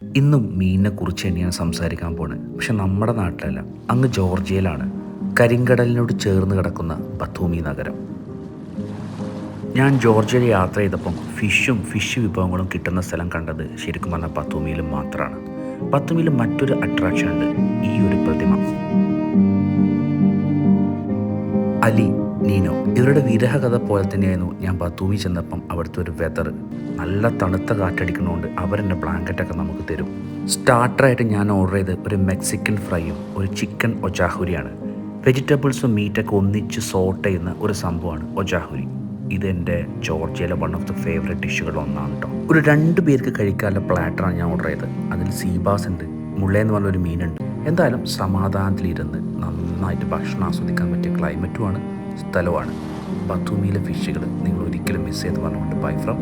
ഇന്നും മീനിനെ കുറിച്ച് തന്നെയാണ് സംസാരിക്കാൻ പോണത്. പക്ഷെ നമ്മുടെ നാട്ടിലല്ല, അങ്ങ് ജോർജിയയിലാണ്, കരിങ്കടലിനോട് ചേർന്ന് കിടക്കുന്ന ബത്തൂമി നഗരം. ഞാൻ ജോർജിയയിൽ യാത്ര ചെയ്തപ്പം ഫിഷ് വിഭവങ്ങളും കിട്ടുന്ന സ്ഥലം കണ്ടത് ശരിക്കും പറഞ്ഞാൽ ബത്തൂമിയിൽ മാത്രമാണ്. ബത്തൂമിയിൽ മറ്റൊരു അട്രാക്ഷൻ ഉണ്ട്, ഈ ഒരു പ്രതിമ. അലി, നീനോ ഇവരുടെ വിരഹകഥ പോലെ തന്നെയായിരുന്നു ഞാൻ ബത്തൂമി ചെന്നപ്പം അവിടുത്തെ ഒരു വെതർ. നല്ല തണുത്ത കാറ്റടിക്കുന്നതുകൊണ്ട് അവരെന്നെ ബ്ലാങ്കറ്റൊക്കെ നമുക്ക് തരും. സ്റ്റാർട്ടറായിട്ട് ഞാൻ ഓർഡർ ചെയ്ത് ഒരു മെക്സിക്കൻ ഫ്രൈയും ഒരു ചിക്കൻ ഒജാഹുരിയാണ്. വെജിറ്റബിൾസും മീറ്റൊക്കെ ഒന്നിച്ച് സോട്ട് ചെയ്യുന്ന ഒരു സംഭവമാണ് ഒജാഹുരി. ഇതെൻ്റെ ജോർജിയയിലെ വൺ ഓഫ് ദ ഫേവറേറ്റ് ഡിഷുകളിൽ ഒന്നാണ് കേട്ടോ. ഒരു 2 പേർക്ക് കഴിക്കാനുള്ള പ്ലാറ്ററാണ് ഞാൻ ഓർഡർ ചെയ്തത്. അതിൽ സീബാസ് ഉണ്ട്, മുള്ളയെന്ന് പറഞ്ഞൊരു മീനുണ്ട്. എന്തായാലും സമാധാനത്തിലിരുന്ന് നന്നായിട്ട് ഭക്ഷണം ആസ്വദിക്കാൻ പറ്റിയ ക്ലൈമറ്റുമാണ്, സ്ഥലമാണ്. ബത്തൂമിയിലെ ഫിഷുകൾ നിങ്ങൾ ഒരിക്കലും മിസ് ചെയ്ത് പറഞ്ഞുകൊണ്ട് ബൈ ഫ്രം